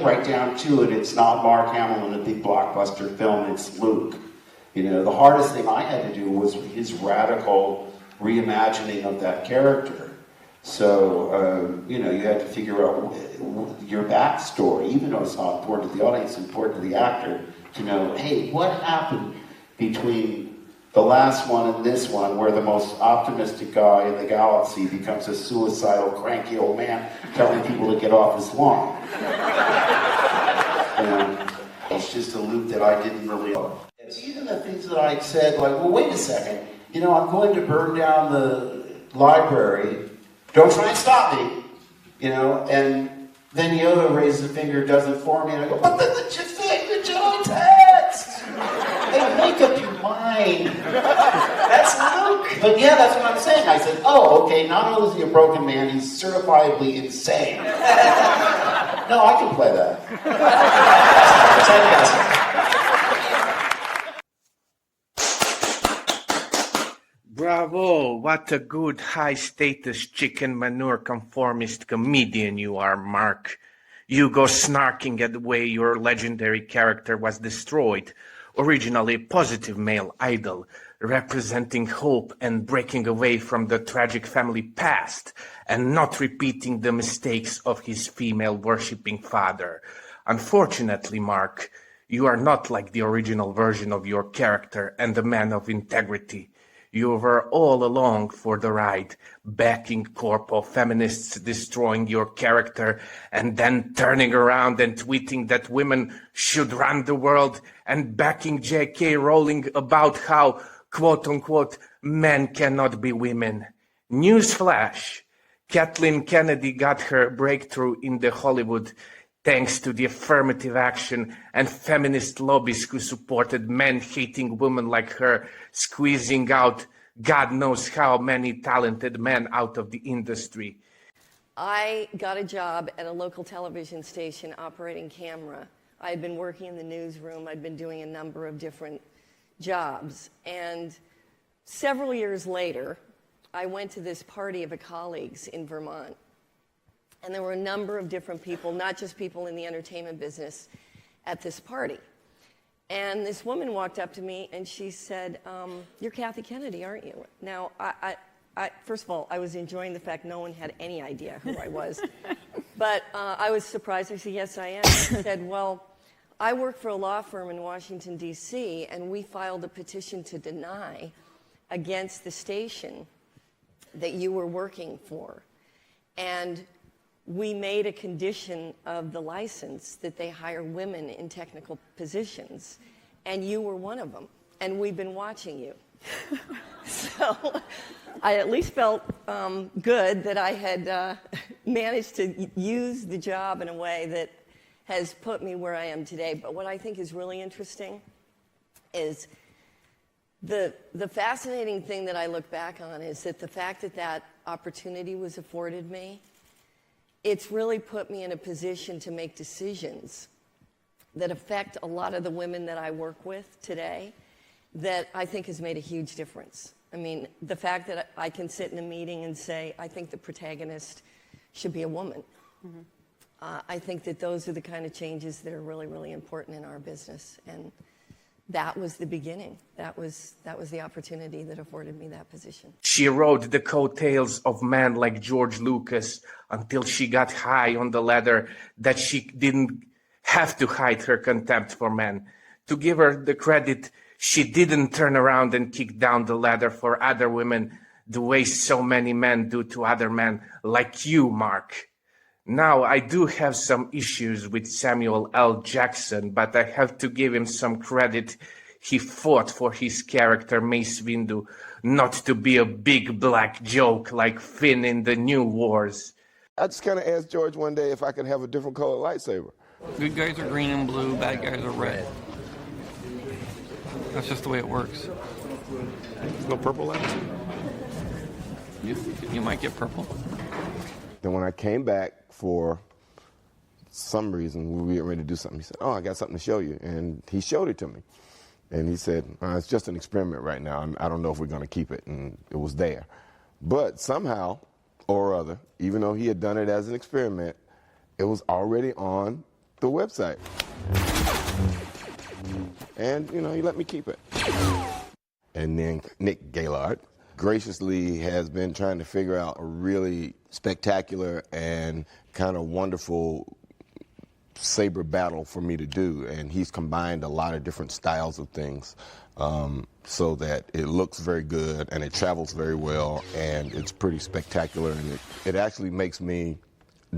right down to it, it's not Mark Hamill in a big blockbuster film, it's Luke. You know, the hardest thing I had to do was his radical reimagining of that character. So, you know, you had to figure out your backstory, even though it's not important to the audience, it's important to the actor to know, hey, what happened between the last one and this one, where the most optimistic guy in the galaxy becomes a suicidal, cranky old man telling people to get off his lawn. And it's just a loop that I didn't really know. Even the things that I said, like, well, wait a second, you know, I'm going to burn down the library. Don't try and stop me, you know, and then Yoda raises a finger, does it for me, and I go, but just think the Jedi text! Hey, make up your mind. That's Luke. But yeah, that's what I'm saying. I said, oh, okay, not only is he a broken man, he's certifiably insane. No, I can play that. Bravo, what a good high-status chicken manure conformist comedian you are, Mark. You go snarking at the way your legendary character was destroyed, originally a positive male idol, representing hope and breaking away from the tragic family past, and not repeating the mistakes of his female-worshipping father. Unfortunately, Mark, you are not like the original version of your character and the man of integrity. You were all along for the ride, backing corpo feminists destroying your character and then turning around and tweeting that women should run the world and backing J.K. Rowling about how, quote-unquote, men cannot be women. Newsflash, Kathleen Kennedy got her breakthrough in the Hollywood thanks to the affirmative action and feminist lobbies who supported men-hating women like her, squeezing out God knows how many talented men out of the industry. I got a job at a local television station operating camera. I had been working in the newsroom. I'd been doing a number of different jobs. And several years later, I went to this party of a colleagues in Vermont. And there were a number of different people, not just people in the entertainment business, at this party. And this woman walked up to me and she said, you're Kathy Kennedy, aren't you? Now, I first of all, I was enjoying the fact no one had any idea who I was. But I was surprised. I said, yes, I am. She said, well, I work for a law firm in Washington, D.C., and we filed a petition to deny against the station that you were working for. And we made a condition of the license that they hire women in technical positions, and you were one of them, and we've been watching you. So I at least felt good that I had managed to use the job in a way that has put me where I am today. But what I think is really interesting is the fascinating thing that I look back on is that the fact that that opportunity was afforded me, it's really put me in a position to make decisions that affect a lot of the women that I work with today that I think has made a huge difference. I mean, the fact that I can sit in a meeting and say, I think the protagonist should be a woman. Mm-hmm. I think that those are the kind of changes that are really, really important in our business. And that was the beginning. That was the opportunity that afforded me that position. She rode the coattails of men like George Lucas until she got high on the ladder that she didn't have to hide her contempt for men. To give her the credit, she didn't turn around and kick down the ladder for other women the way so many men do to other men, like you, Mark. Now, I do have some issues with Samuel L. Jackson, but I have to give him some credit. He fought for his character, Mace Windu, not to be a big black joke like Finn in the New Wars. I just kind of asked George one day if I could have a different colored lightsaber. Good guys are green and blue, bad guys are red. That's just the way it works. There's no purple lightsaber? You might get purple. Then when I came back for some reason, we were getting ready to do something, he said, oh, I got something to show you. And he showed it to me. And he said, it's just an experiment right now. I don't know if we're going to keep it. And it was there. But somehow or other, even though he had done it as an experiment, it was already on the website. And, you know, he let me keep it. And then Nick Gaylord graciously has been trying to figure out a really spectacular and kind of wonderful saber battle for me to do. And he's combined a lot of different styles of things so that it looks very good and it travels very well and it's pretty spectacular. And it actually makes me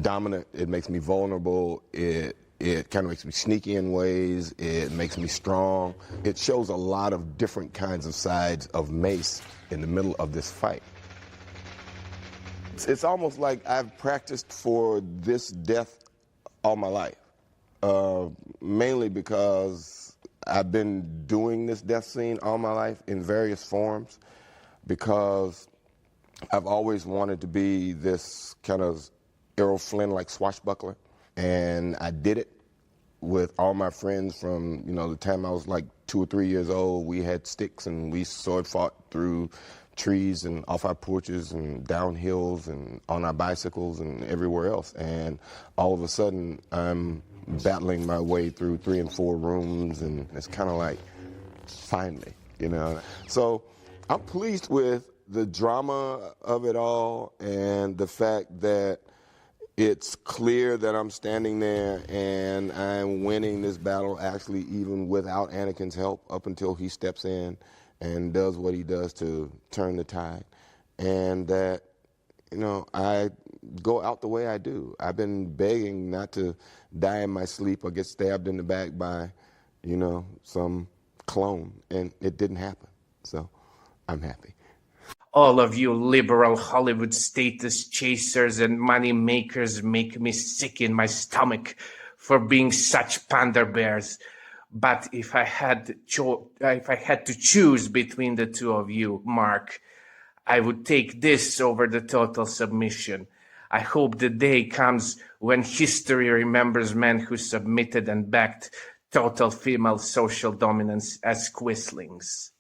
dominant. It makes me vulnerable. It kind of makes me sneaky in ways. It makes me strong. It shows a lot of different kinds of sides of Mace in the middle of this fight. It's almost like I've practiced for this death all my life, mainly because I've been doing this death scene all my life in various forms, because I've always wanted to be this kind of Errol Flynn-like swashbuckler. And I did it with all my friends from, you know, the time I was like 2 or 3 years old. We had sticks and we sword fought through trees and off our porches and down hills and on our bicycles and everywhere else. And all of a sudden, I'm battling my way through 3 and 4 rooms, and it's kind of like, finally, you know. So I'm pleased with the drama of it all and the fact that it's clear that I'm standing there and I'm winning this battle, actually, even without Anakin's help, up until he steps in and does what he does to turn the tide. And that, you know, I go out the way I do. I've been begging not to die in my sleep or get stabbed in the back by, you know, some clone, and it didn't happen. So I'm happy. All of you liberal Hollywood status chasers and money makers make me sick in my stomach for being such pander bears. But if I had to choose between the two of you, Mark, I would take this over the total submission. I hope the day comes when history remembers men who submitted and backed total female social dominance as quislings.